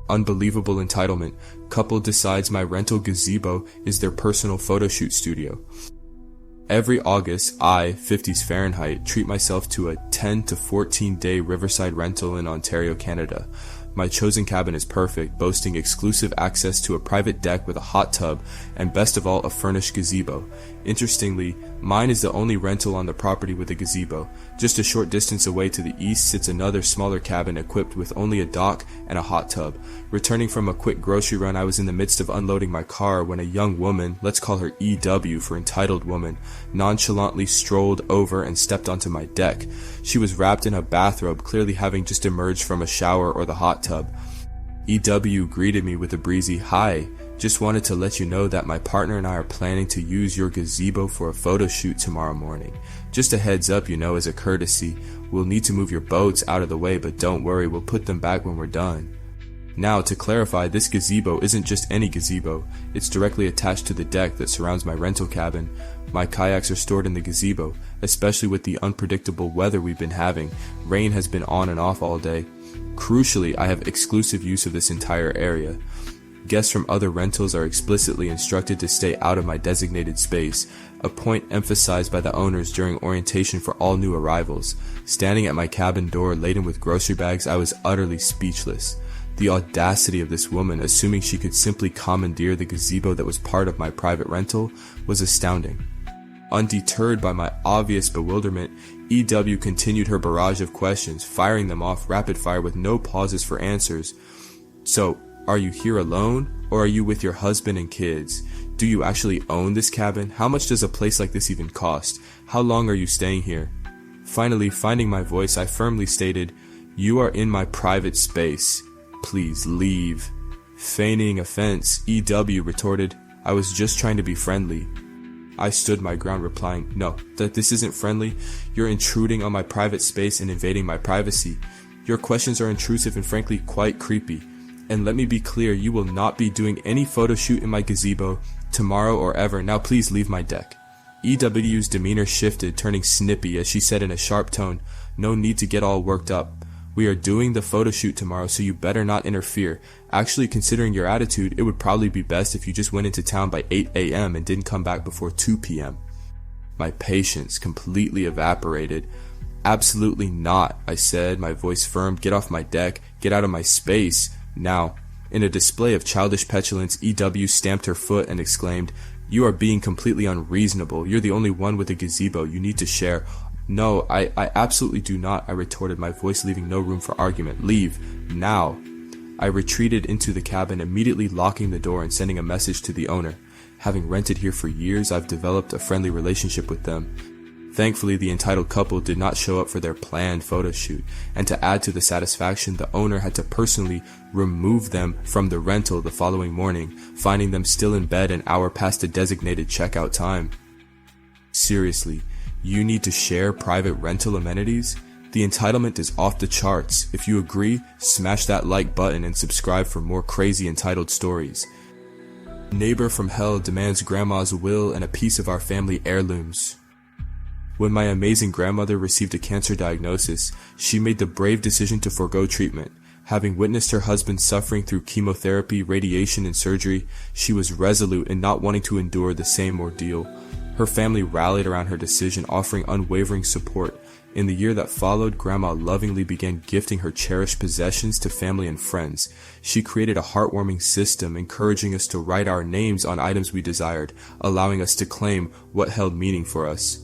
Unbelievable entitlement. Couple decides my rental gazebo is their personal photo shoot studio. Every August, I, 50s Fahrenheit, treat myself to a 10 to 14 day riverside rental in Ontario, Canada. My chosen cabin is perfect, boasting exclusive access to a private deck with a hot tub and, best of all, a furnished gazebo. Interestingly, mine is the only rental on the property with a gazebo. Just a short distance away to the east sits another smaller cabin equipped with only a dock and a hot tub. Returning from a quick grocery run, I was in the midst of unloading my car when a young woman, let's call her EW for entitled woman, nonchalantly strolled over and stepped onto my deck. She was wrapped in a bathrobe, clearly having just emerged from a shower or the hot tub. EW greeted me with a breezy, "Hi, just wanted to let you know that my partner and I are planning to use your gazebo for a photo shoot tomorrow morning. Just a heads up, as a courtesy. We'll need to move your boats out of the way, but don't worry, we'll put them back when we're done." Now, to clarify, this gazebo isn't just any gazebo. It's directly attached to the deck that surrounds my rental cabin. My kayaks are stored in the gazebo, especially with the unpredictable weather we've been having. Rain has been on and off all day. Crucially, I have exclusive use of this entire area. Guests from other rentals are explicitly instructed to stay out of my designated space, a point emphasized by the owners during orientation for all new arrivals. Standing at my cabin door laden with grocery bags, I was utterly speechless. The audacity of this woman, assuming she could simply commandeer the gazebo that was part of my private rental, was astounding. Undeterred by my obvious bewilderment, EW continued her barrage of questions, firing them off rapid fire with no pauses for answers. "So, are you here alone, or are you with your husband and kids? Do you actually own this cabin? How much does a place like this even cost? How long are you staying here?" Finally, finding my voice, I firmly stated, "You are in my private space. Please leave." Feigning offense, EW retorted, "I was just trying to be friendly." I stood my ground, replying, "No, this isn't friendly. You're intruding on my private space and invading my privacy. Your questions are intrusive and frankly quite creepy. And let me be clear, you will not be doing any photo shoot in my gazebo tomorrow or ever. Now please leave my deck." EW's demeanor shifted, turning snippy as she said in a sharp tone, "No need to get all worked up. We are doing the photo shoot tomorrow, so you better not interfere. Actually, considering your attitude, it would probably be best if you just went into town by 8 a.m. and didn't come back before 2 p.m. My patience completely evaporated. "Absolutely not," I said, my voice firm. "Get off my deck. Get out of my space. Now." In a display of childish petulance, EW stamped her foot and exclaimed, "You are being completely unreasonable. You're the only one with a gazebo. You need to share." "No, I absolutely do not," I retorted, my voice leaving no room for argument. "Leave, now." I retreated into the cabin, immediately locking the door and sending a message to the owner. Having rented here for years, I've developed a friendly relationship with them. Thankfully, the entitled couple did not show up for their planned photo shoot, and to add to the satisfaction, the owner had to personally remove them from the rental the following morning, finding them still in bed an hour past the designated checkout time. Seriously, you need to share private rental amenities? The entitlement is off the charts. If you agree, smash that like button and subscribe for more crazy entitled stories. Neighbor from hell demands grandma's will and a piece of our family heirlooms. When my amazing grandmother received a cancer diagnosis, she made the brave decision to forego treatment. Having witnessed her husband suffering through chemotherapy, radiation, and surgery, she was resolute in not wanting to endure the same ordeal. Her family rallied around her decision, offering unwavering support. In the year that followed, Grandma lovingly began gifting her cherished possessions to family and friends. She created a heartwarming system, encouraging us to write our names on items we desired, allowing us to claim what held meaning for us.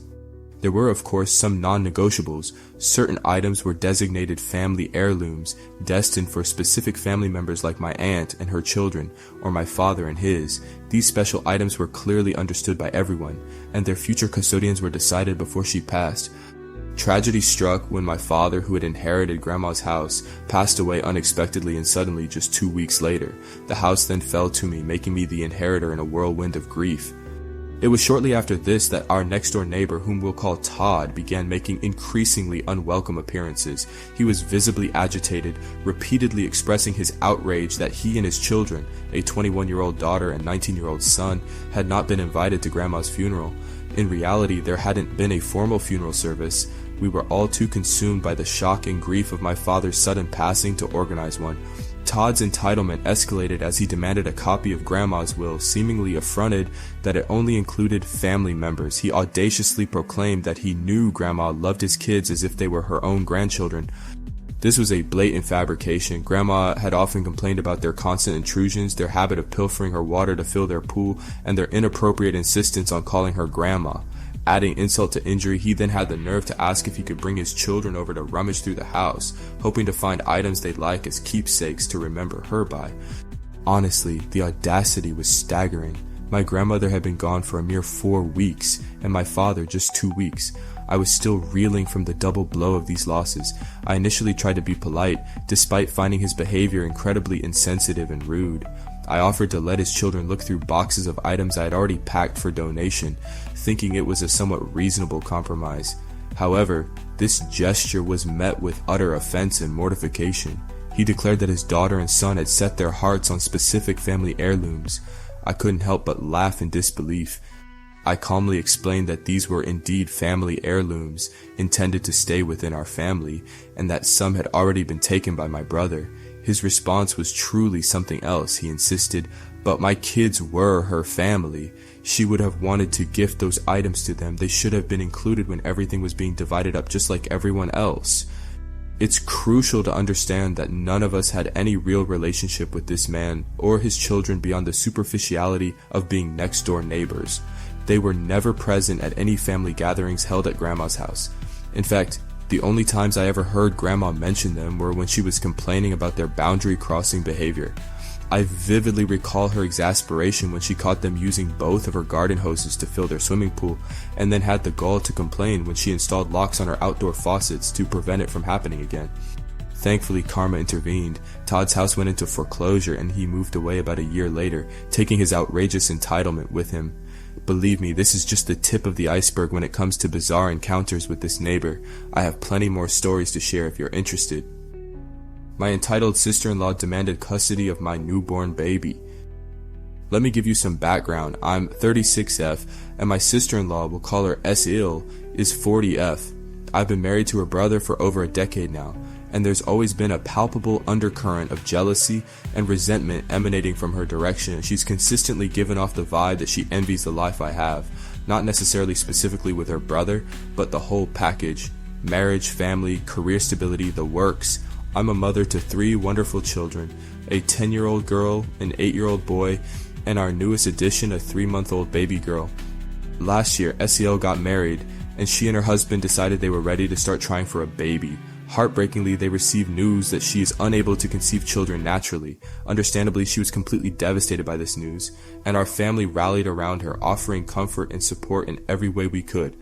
There were, of course, some non-negotiables. Certain items were designated family heirlooms, destined for specific family members like my aunt and her children, or my father and his. These special items were clearly understood by everyone, and their future custodians were decided before she passed. Tragedy struck when my father, who had inherited Grandma's house, passed away unexpectedly and suddenly just 2 weeks later. The house then fell to me, making me the inheritor in a whirlwind of grief. It was shortly after this that our next-door neighbor, whom we'll call Todd, began making increasingly unwelcome appearances. He was visibly agitated, repeatedly expressing his outrage that he and his children, a 21-year-old daughter and 19-year-old son, had not been invited to Grandma's funeral. In reality, there hadn't been a formal funeral service. We were all too consumed by the shock and grief of my father's sudden passing to organize one. Todd's entitlement escalated as he demanded a copy of Grandma's will, seemingly affronted that it only included family members. He audaciously proclaimed that he knew Grandma loved his kids as if they were her own grandchildren. This was a blatant fabrication. Grandma had often complained about their constant intrusions, their habit of pilfering her water to fill their pool, and their inappropriate insistence on calling her Grandma. Adding insult to injury, he then had the nerve to ask if he could bring his children over to rummage through the house, hoping to find items they'd like as keepsakes to remember her by. Honestly, the audacity was staggering. My grandmother had been gone for a mere 4 weeks, and my father just 2 weeks. I was still reeling from the double blow of these losses. I initially tried to be polite, despite finding his behavior incredibly insensitive and rude. I offered to let his children look through boxes of items I had already packed for donation, thinking it was a somewhat reasonable compromise. However, this gesture was met with utter offense and mortification. He declared that his daughter and son had set their hearts on specific family heirlooms. I couldn't help but laugh in disbelief. I calmly explained that these were indeed family heirlooms, intended to stay within our family, and that some had already been taken by my brother. His response was truly something else. He insisted, "But my kids were her family. She would have wanted to gift those items to them. They should have been included when everything was being divided up just like everyone else." It's crucial to understand that none of us had any real relationship with this man or his children beyond the superficiality of being next-door neighbors. They were never present at any family gatherings held at Grandma's house. In fact, the only times I ever heard Grandma mention them were when she was complaining about their boundary-crossing behavior. I vividly recall her exasperation when she caught them using both of her garden hoses to fill their swimming pool, and then had the gall to complain when she installed locks on her outdoor faucets to prevent it from happening again. Thankfully, karma intervened. Todd's house went into foreclosure and he moved away about a year later, taking his outrageous entitlement with him. Believe me, this is just the tip of the iceberg when it comes to bizarre encounters with this neighbor. I have plenty more stories to share if you're interested. My entitled sister-in-law demanded custody of my newborn baby. Let me give you some background. I'm 36F, and my sister-in-law, we'll call her S-ill, is 40F. I've been married to her brother for over a decade now, and there's always been a palpable undercurrent of jealousy and resentment emanating from her direction, and she's consistently given off the vibe that she envies the life I have, not necessarily specifically with her brother, but the whole package. Marriage, family, career stability, the works. I'm a mother to 3 wonderful children, a 10-year-old girl, an 8-year-old boy, and our newest addition, a 3-month-old baby girl. Last year, SEL got married, and she and her husband decided they were ready to start trying for a baby. Heartbreakingly, they received news that she is unable to conceive children naturally. Understandably, she was completely devastated by this news, and our family rallied around her, offering comfort and support in every way we could.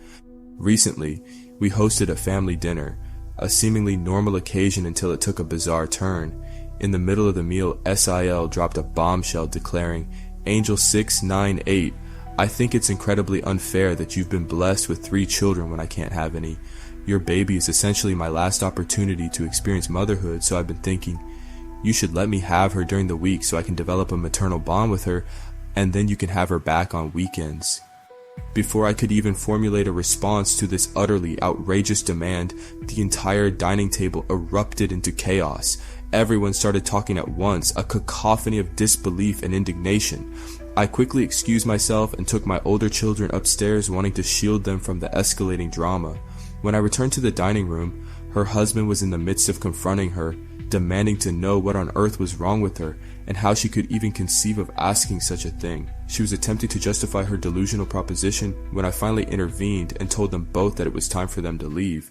Recently, we hosted a family dinner, a seemingly normal occasion until it took a bizarre turn. In the middle of the meal, SIL dropped a bombshell declaring, "Angel 698, I think it's incredibly unfair that you've been blessed with 3 children when I can't have any. Your baby is essentially my last opportunity to experience motherhood, so I've been thinking, you should let me have her during the week so I can develop a maternal bond with her, and then you can have her back on weekends." Before I could even formulate a response to this utterly outrageous demand, the entire dining table erupted into chaos. Everyone started talking at once, a cacophony of disbelief and indignation. I quickly excused myself and took my older children upstairs, wanting to shield them from the escalating drama. When I returned to the dining room, her husband was in the midst of confronting her, demanding to know what on earth was wrong with her, and how she could even conceive of asking such a thing. She was attempting to justify her delusional proposition when I finally intervened and told them both that it was time for them to leave.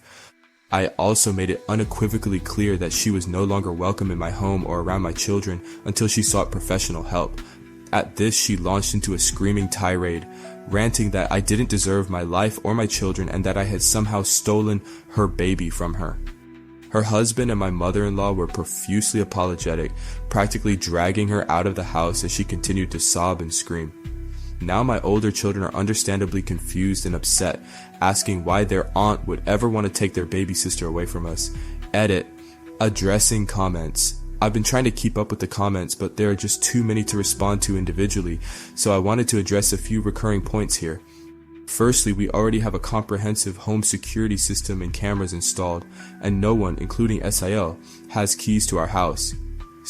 I also made it unequivocally clear that she was no longer welcome in my home or around my children until she sought professional help. At this, she launched into a screaming tirade, ranting that I didn't deserve my life or my children and that I had somehow stolen her baby from her. Her husband and my mother-in-law were profusely apologetic, practically dragging her out of the house as she continued to sob and scream. Now my older children are understandably confused and upset, asking why their aunt would ever want to take their baby sister away from us. Edit. Addressing comments. I've been trying to keep up with the comments, but there are just too many to respond to individually, so I wanted to address a few recurring points here. Firstly, we already have a comprehensive home security system and cameras installed, and no one, including SIL, has keys to our house.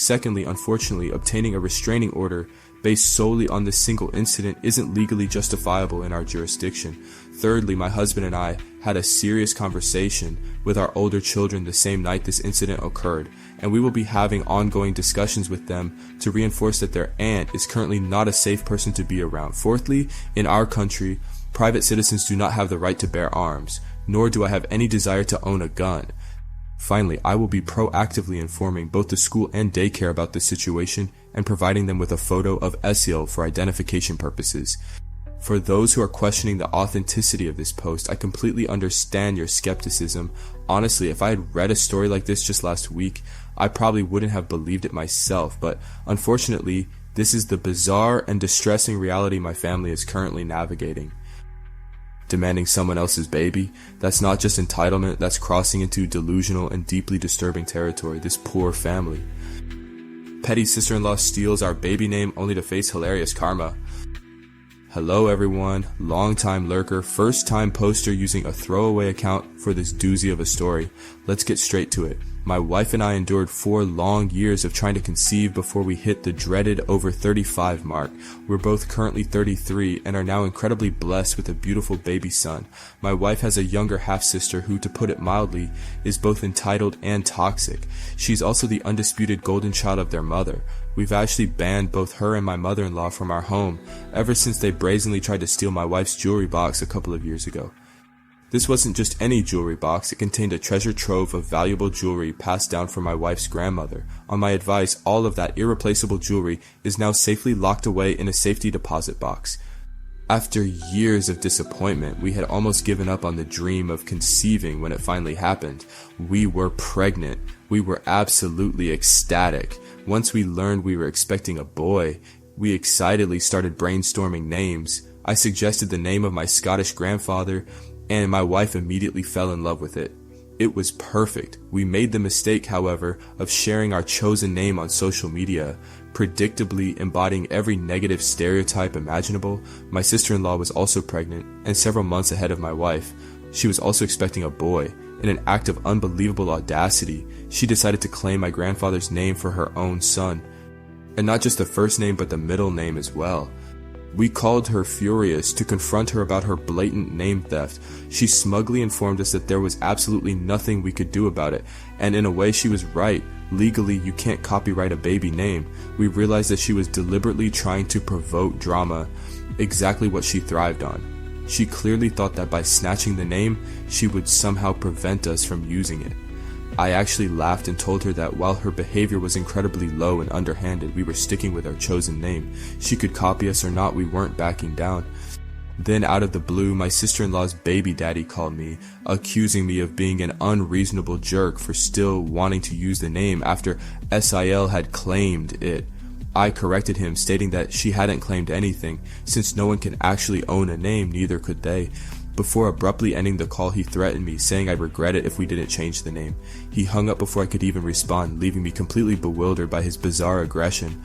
Secondly, unfortunately, obtaining a restraining order based solely on this single incident isn't legally justifiable in our jurisdiction. Thirdly, my husband and I had a serious conversation with our older children the same night this incident occurred, and we will be having ongoing discussions with them to reinforce that their aunt is currently not a safe person to be around. Fourthly, in our country, private citizens do not have the right to bear arms, nor do I have any desire to own a gun. Finally, I will be proactively informing both the school and daycare about this situation and providing them with a photo of Esiel for identification purposes. For those who are questioning the authenticity of this post, I completely understand your skepticism. Honestly, if I had read a story like this just last week, I probably wouldn't have believed it myself, but unfortunately, this is the bizarre and distressing reality my family is currently navigating. Demanding someone else's baby? That's not just entitlement, that's crossing into delusional and deeply disturbing territory. This poor family. Petty sister-in-law steals our baby name only to face hilarious karma. Hello everyone, long-time lurker, first-time poster using a throwaway account for this doozy of a story. Let's get straight to it. My wife and I endured 4 long years of trying to conceive before we hit the dreaded over 35 mark. We're both currently 33 and are now incredibly blessed with a beautiful baby son. My wife has a younger half-sister who, to put it mildly, is both entitled and toxic. She's also the undisputed golden child of their mother. We've actually banned both her and my mother-in-law from our home ever since they brazenly tried to steal my wife's jewelry box a couple of years ago. This wasn't just any jewelry box, it contained a treasure trove of valuable jewelry passed down from my wife's grandmother. On my advice, all of that irreplaceable jewelry is now safely locked away in a safety deposit box. After years of disappointment, we had almost given up on the dream of conceiving when it finally happened. We were pregnant. We were absolutely ecstatic. Once we learned we were expecting a boy, we excitedly started brainstorming names. I suggested the name of my Scottish grandfather, and my wife immediately fell in love with it. It was perfect. We made the mistake, however, of sharing our chosen name on social media, predictably embodying every negative stereotype imaginable. My sister-in-law was also pregnant, and several months ahead of my wife. She was also expecting a boy. In an act of unbelievable audacity, she decided to claim my grandfather's name for her own son. And not just the first name, but the middle name as well. We called her furious to confront her about her blatant name theft. She smugly informed us that there was absolutely nothing we could do about it, and in a way she was right. Legally, you can't copyright a baby name. We realized that she was deliberately trying to provoke drama, exactly what she thrived on. She clearly thought that by snatching the name, she would somehow prevent us from using it. I actually laughed and told her that while her behavior was incredibly low and underhanded, we were sticking with our chosen name. She could copy us or not, we weren't backing down. Then out of the blue, my sister-in-law's baby daddy called me, accusing me of being an unreasonable jerk for still wanting to use the name after SIL had claimed it. I corrected him, stating that she hadn't claimed anything. Since no one can actually own a name, neither could they. Before abruptly ending the call, he threatened me, saying I'd regret it if we didn't change the name. He hung up before I could even respond, leaving me completely bewildered by his bizarre aggression.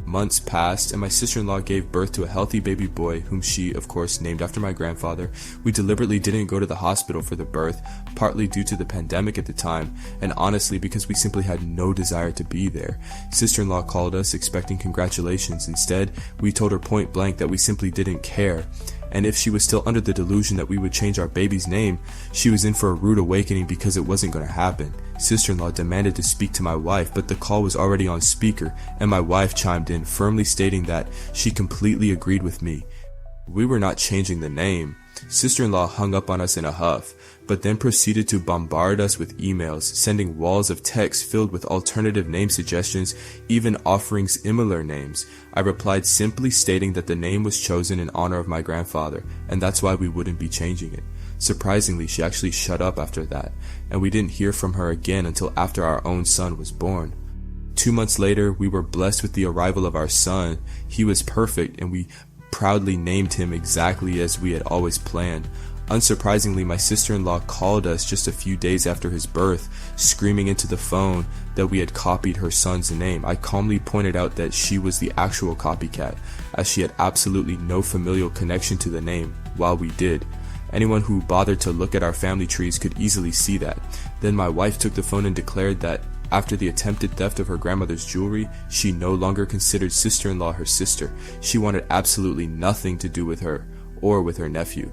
Months passed, and my sister-in-law gave birth to a healthy baby boy, whom she, of course, named after my grandfather. We deliberately didn't go to the hospital for the birth, partly due to the pandemic at the time, and honestly because we simply had no desire to be there. Sister-in-law called us, expecting congratulations. Instead, we told her point blank that we simply didn't care. And if she was still under the delusion that we would change our baby's name, she was in for a rude awakening because it wasn't going to happen. Sister-in-law demanded to speak to my wife, but the call was already on speaker, and my wife chimed in, firmly stating that she completely agreed with me. We were not changing the name. Sister-in-law hung up on us in a huff, but then proceeded to bombard us with emails, sending walls of text filled with alternative name suggestions, even offering similar names. I replied simply stating that the name was chosen in honor of my grandfather, and that's why we wouldn't be changing it. Surprisingly, she actually shut up after that, and we didn't hear from her again until after our own son was born. 2 months later, we were blessed with the arrival of our son. He was perfect, and we proudly named him exactly as we had always planned. Unsurprisingly, my sister-in-law called us just a few days after his birth, screaming into the phone that we had copied her son's name. I calmly pointed out that she was the actual copycat, as she had absolutely no familial connection to the name, while we did. Anyone who bothered to look at our family trees could easily see that. Then my wife took the phone and declared that After the attempted theft of her grandmother's jewelry, she no longer considered sister-in-law her sister. She wanted absolutely nothing to do with her or with her nephew.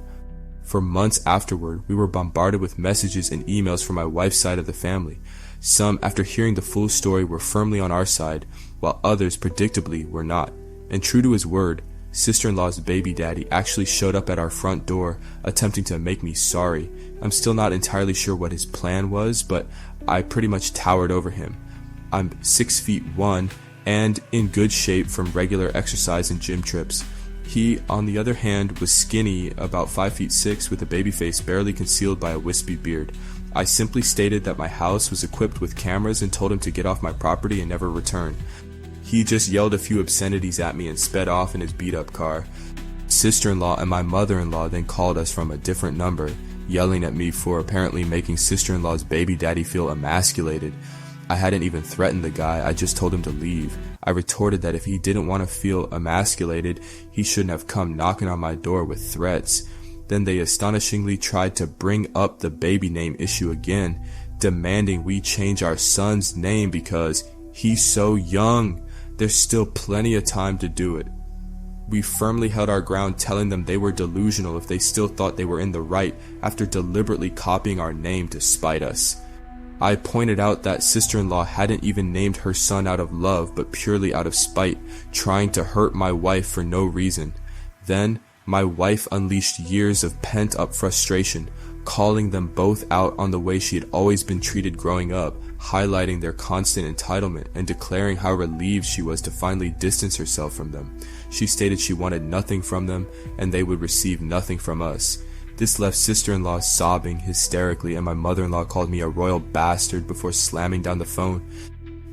For months afterward, we were bombarded with messages and emails from my wife's side of the family. Some, after hearing the full story, were firmly on our side, while others, predictably, were not. And true to his word, sister-in-law's baby daddy actually showed up at our front door, attempting to make me sorry. I'm still not entirely sure what his plan was, but I pretty much towered over him. I'm 6'1" and in good shape from regular exercise and gym trips. He, on the other hand, was skinny, about 5'6", with a baby face barely concealed by a wispy beard. I simply stated that my house was equipped with cameras and told him to get off my property and never return. He just yelled a few obscenities at me and sped off in his beat-up car. Sister-in-law and my mother-in-law then called us from a different number, yelling at me for apparently making sister-in-law's baby daddy feel emasculated. I hadn't even threatened the guy, I just told him to leave. I retorted that if he didn't want to feel emasculated, he shouldn't have come knocking on my door with threats. Then they astonishingly tried to bring up the baby name issue again, demanding we change our son's name because he's so young. There's still plenty of time to do it. We firmly held our ground, telling them they were delusional if they still thought they were in the right after deliberately copying our name to spite us. I pointed out that sister-in-law hadn't even named her son out of love but purely out of spite, trying to hurt my wife for no reason. Then, my wife unleashed years of pent-up frustration, calling them both out on the way she had always been treated growing up, highlighting their constant entitlement and declaring how relieved she was to finally distance herself from them. She stated she wanted nothing from them and they would receive nothing from us. This left sister-in-law sobbing hysterically, and my mother-in-law called me a royal bastard before slamming down the phone.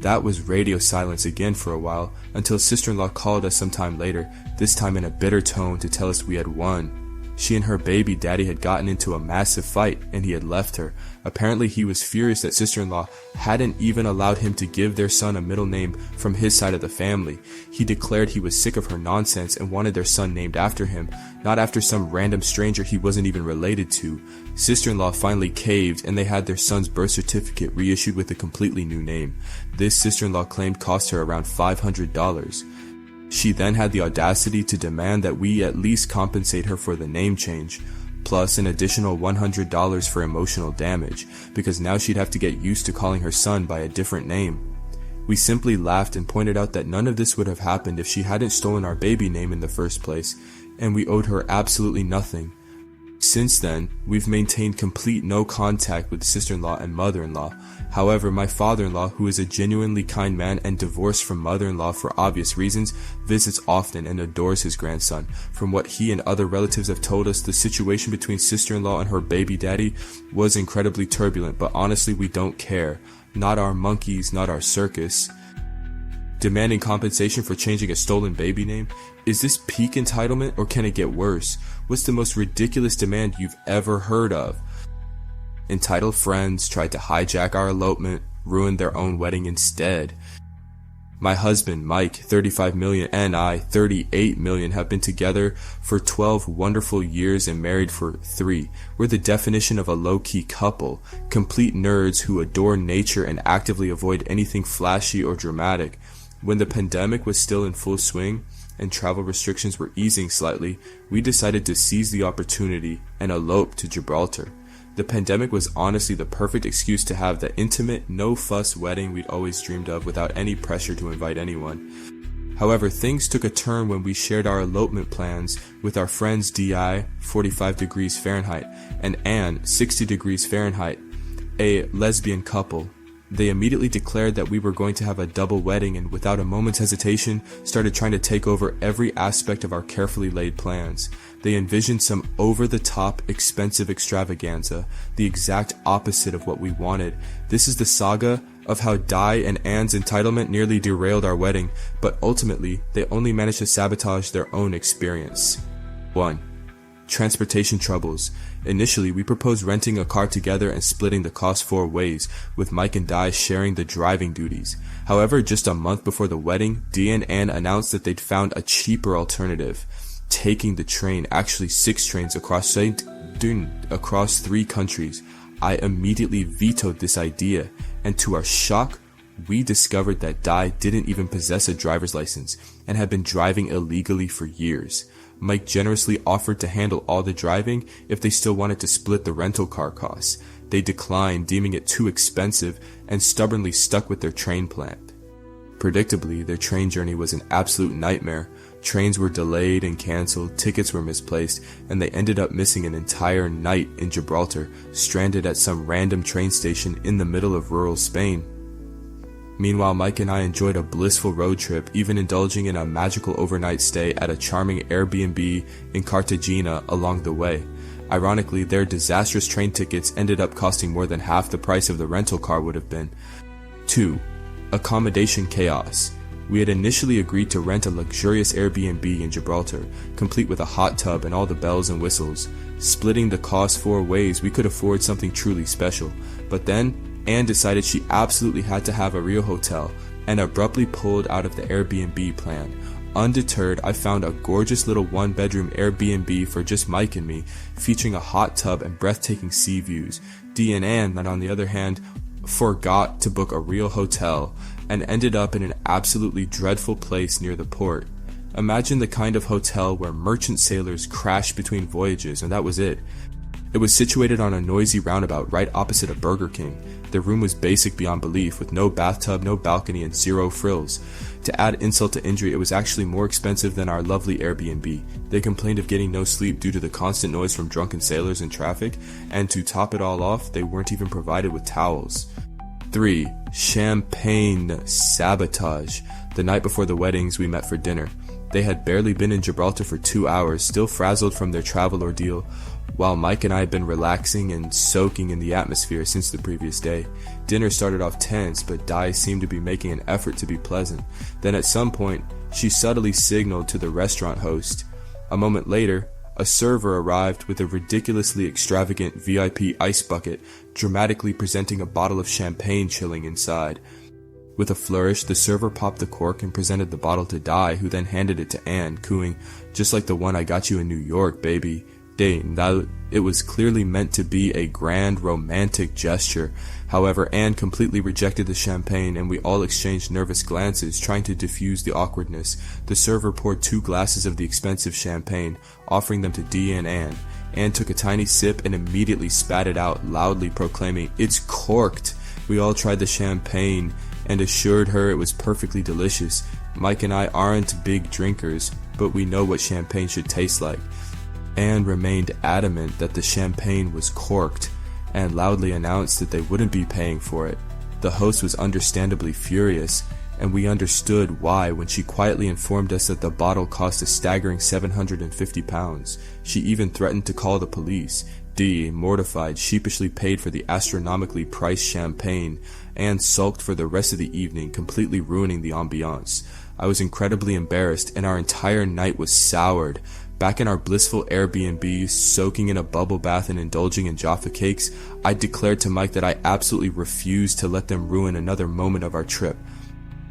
That was radio silence again for a while, until sister-in-law called us sometime later, this time in a bitter tone to tell us we had won. She and her baby daddy had gotten into a massive fight, and he had left her. Apparently he was furious that sister-in-law hadn't even allowed him to give their son a middle name from his side of the family. He declared he was sick of her nonsense and wanted their son named after him, not after some random stranger he wasn't even related to. Sister-in-law finally caved, and they had their son's birth certificate reissued with a completely new name. This sister-in-law claimed cost her around $500. She then had the audacity to demand that we at least compensate her for the name change, plus an additional $100 for emotional damage, because now she'd have to get used to calling her son by a different name. We simply laughed and pointed out that none of this would have happened if she hadn't stolen our baby name in the first place, and we owed her absolutely nothing. Since then, we've maintained complete no contact with sister-in-law and mother-in-law. However, my father-in-law, who is a genuinely kind man and divorced from mother-in-law for obvious reasons, visits often and adores his grandson. From what he and other relatives have told us, the situation between sister-in-law and her baby daddy was incredibly turbulent, but honestly we don't care. Not our monkeys, not our circus. Demanding compensation for changing a stolen baby name? Is this peak entitlement, or can it get worse? What's the most ridiculous demand you've ever heard of? Entitled friends tried to hijack our elopement, ruin their own wedding instead. My husband, Mike, 35 million, and I, 38 million, have been together for 12 wonderful years and married for 3. We're the definition of a low-key couple, complete nerds who adore nature and actively avoid anything flashy or dramatic. When the pandemic was still in full swing and travel restrictions were easing slightly, we decided to seize the opportunity and elope to Gibraltar. The pandemic was honestly the perfect excuse to have the intimate, no-fuss wedding we'd always dreamed of without any pressure to invite anyone. However, things took a turn when we shared our elopement plans with our friends Di, 45 degrees Fahrenheit, and Anne, 60 degrees Fahrenheit, a lesbian couple. They immediately declared that we were going to have a double wedding and without a moment's hesitation started trying to take over every aspect of our carefully laid plans. They envisioned some over-the-top, expensive extravaganza, the exact opposite of what we wanted. This is the saga of how Di and Anne's entitlement nearly derailed our wedding, but ultimately, they only managed to sabotage their own experience. 1. Transportation troubles. Initially, we proposed renting a car together and splitting the cost 4 ways, with Mike and Di sharing the driving duties. However, just a month before the wedding, Di and Anne announced that they'd found a cheaper alternative, taking the train, actually 6 trains across 3 countries. I immediately vetoed this idea, and to our shock, we discovered that Dai didn't even possess a driver's license and had been driving illegally for years. Mike generously offered to handle all the driving if they still wanted to split the rental car costs. They declined, deeming it too expensive, and stubbornly stuck with their train plan. Predictably, their train journey was an absolute nightmare. Trains were delayed and canceled, tickets were misplaced, and they ended up missing an entire night in Gibraltar, stranded at some random train station in the middle of rural Spain. Meanwhile, Mike and I enjoyed a blissful road trip, even indulging in a magical overnight stay at a charming Airbnb in Cartagena along the way. Ironically, their disastrous train tickets ended up costing more than half the price of the rental car would have been. 2. Accommodation chaos. We had initially agreed to rent a luxurious Airbnb in Gibraltar, complete with a hot tub and all the bells and whistles. Splitting the cost 4 ways, we could afford something truly special. But then, Anne decided she absolutely had to have a real hotel, and abruptly pulled out of the Airbnb plan. Undeterred, I found a gorgeous little 1-bedroom Airbnb for just Mike and me, featuring a hot tub and breathtaking sea views. Dee and Anne, on the other hand, forgot to book a real hotel and ended up in an absolutely dreadful place near the port. Imagine the kind of hotel where merchant sailors crash between voyages, and that was it. It was situated on a noisy roundabout right opposite a Burger King. The room was basic beyond belief, with no bathtub, no balcony, and 0 frills. To add insult to injury, it was actually more expensive than our lovely Airbnb. They complained of getting no sleep due to the constant noise from drunken sailors and traffic, and to top it all off, they weren't even provided with towels. 3. Champagne sabotage. The night before the weddings, we met for dinner. They had barely been in Gibraltar for 2 hours, still frazzled from their travel ordeal, while Mike and I had been relaxing and soaking in the atmosphere since the previous day. Dinner started off tense, but Dai seemed to be making an effort to be pleasant. Then at some point, she subtly signaled to the restaurant host. A moment later, a server arrived with a ridiculously extravagant VIP ice bucket, dramatically presenting a bottle of champagne chilling inside. With a flourish, the server popped the cork and presented the bottle to Dai, who then handed it to Anne, cooing, "Just like the one I got you in New York, baby." It was clearly meant to be a grand romantic gesture. However, Anne completely rejected the champagne, and we all exchanged nervous glances, trying to diffuse the awkwardness. The server poured 2 glasses of the expensive champagne, offering them to Dee and Anne. Anne took a tiny sip and immediately spat it out, loudly proclaiming, "It's corked." We all tried the champagne and assured her it was perfectly delicious. Mike and I aren't big drinkers, but we know what champagne should taste like. Anne remained adamant that the champagne was corked, and loudly announced that they wouldn't be paying for it. The host was understandably furious, and we understood why when she quietly informed us that the bottle cost a staggering £750. She even threatened to call the police. Dee, mortified, sheepishly paid for the astronomically priced champagne, and sulked for the rest of the evening, completely ruining the ambiance. I was incredibly embarrassed, and our entire night was soured. Back in our blissful Airbnb, soaking in a bubble bath and indulging in Jaffa cakes, I declared to Mike that I absolutely refused to let them ruin another moment of our trip.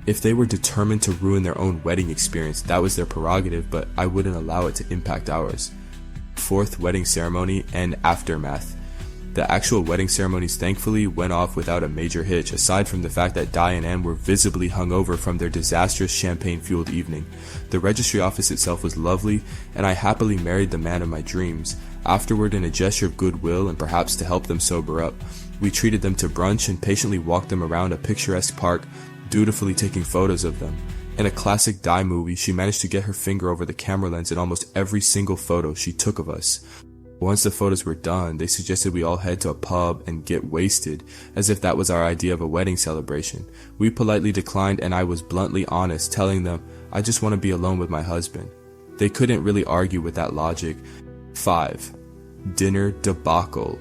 If they were determined to ruin their own wedding experience, that was their prerogative, but I wouldn't allow it to impact ours. 4th wedding ceremony and aftermath. The actual wedding ceremonies thankfully went off without a major hitch, aside from the fact that Dai and Anne were visibly hungover from their disastrous champagne-fueled evening. The registry office itself was lovely, and I happily married the man of my dreams. Afterward, in a gesture of goodwill and perhaps to help them sober up, we treated them to brunch and patiently walked them around a picturesque park, dutifully taking photos of them. In a classic Dai movie, she managed to get her finger over the camera lens in almost every single photo she took of us. Once the photos were done, they suggested we all head to a pub and get wasted, as if that was our idea of a wedding celebration. We politely declined, and I was bluntly honest, telling them, "I just want to be alone with my husband." They couldn't really argue with that logic. 5. Dinner debacle.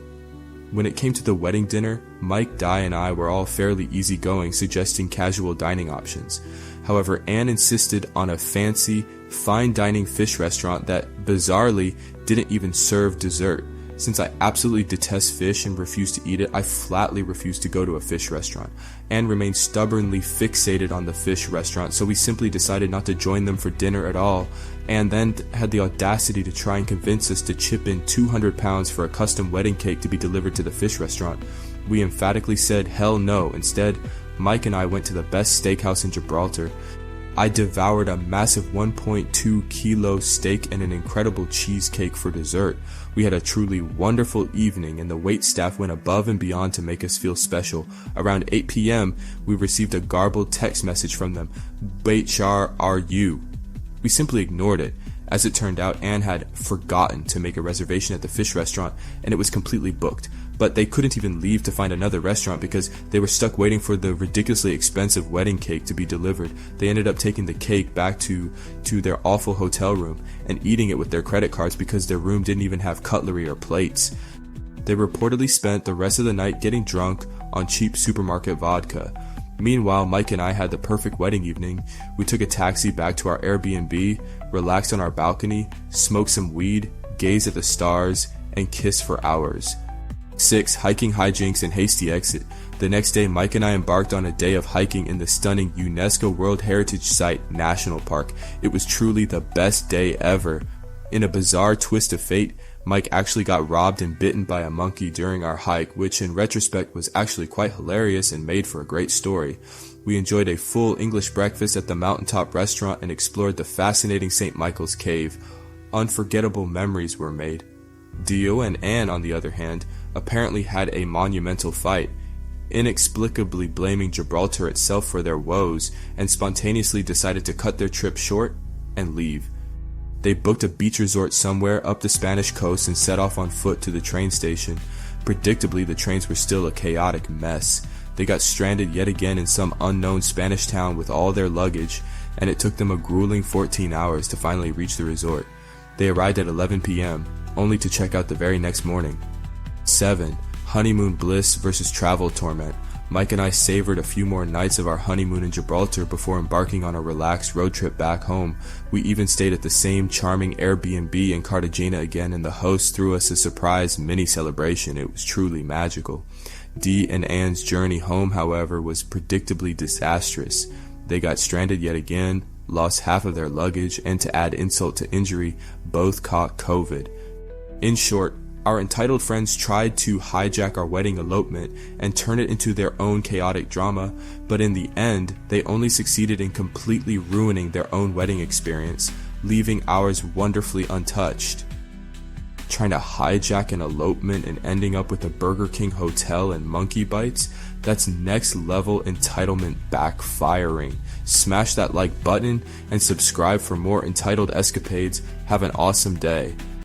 When it came to the wedding dinner, Mike, Dai, and I were all fairly easygoing, suggesting casual dining options. However, Anne insisted on a fancy, fine dining fish restaurant that, bizarrely, didn't even serve dessert. Since I absolutely detest fish and refuse to eat it, I flatly refused to go to a fish restaurant. Anne remained stubbornly fixated on the fish restaurant, so we simply decided not to join them for dinner at all, and then had the audacity to try and convince us to chip in £200 for a custom wedding cake to be delivered to the fish restaurant. We emphatically said hell no. Instead, Mike and I went to the best steakhouse in Gibraltar. I devoured a massive 1.2 kilo steak and an incredible cheesecake for dessert. We had a truly wonderful evening, and the waitstaff went above and beyond to make us feel special. Around 8 p.m., we received a garbled text message from them. "HR are you?" We simply ignored it. As it turned out, Anne had forgotten to make a reservation at the fish restaurant, and it was completely booked. But they couldn't even leave to find another restaurant because they were stuck waiting for the ridiculously expensive wedding cake to be delivered. They ended up taking the cake back to their awful hotel room and eating it with their credit cards because their room didn't even have cutlery or plates. They reportedly spent the rest of the night getting drunk on cheap supermarket vodka. Meanwhile, Mike and I had the perfect wedding evening. We took a taxi back to our Airbnb, relaxed on our balcony, smoked some weed, gazed at the stars, and kissed for hours. 6. Hiking hijinks and hasty exit. The next day, Mike and I embarked on a day of hiking in the stunning UNESCO World Heritage Site National Park. It was truly the best day ever. In a bizarre twist of fate, Mike actually got robbed and bitten by a monkey during our hike, which in retrospect was actually quite hilarious and made for a great story. We enjoyed a full English breakfast at the mountaintop restaurant and explored the fascinating St. Michael's Cave. Unforgettable memories were made. Dio and Anne, on the other hand, apparently had a monumental fight, inexplicably blaming Gibraltar itself for their woes, and spontaneously decided to cut their trip short and leave. They booked a beach resort somewhere up the Spanish coast and set off on foot to the train station. Predictably, the trains were still a chaotic mess. They got stranded yet again in some unknown Spanish town with all their luggage, and it took them a grueling 14 hours to finally reach the resort. They arrived at 11 p.m., only to check out the very next morning. 7. Honeymoon bliss versus travel torment. Mike and I savored a few more nights of our honeymoon in Gibraltar before embarking on a relaxed road trip back home. We even stayed at the same charming Airbnb in Cartagena again, and the host threw us a surprise mini celebration. It was truly magical. Dee and Anne's journey home, however, was predictably disastrous. They got stranded yet again, lost half of their luggage, and to add insult to injury, both caught COVID. In short, our entitled friends tried to hijack our wedding elopement and turn it into their own chaotic drama, but in the end, they only succeeded in completely ruining their own wedding experience, leaving ours wonderfully untouched. Trying to hijack an elopement and ending up with a Burger King hotel and monkey bites? That's next level entitlement backfiring. Smash that like button and subscribe for more entitled escapades. Have an awesome day.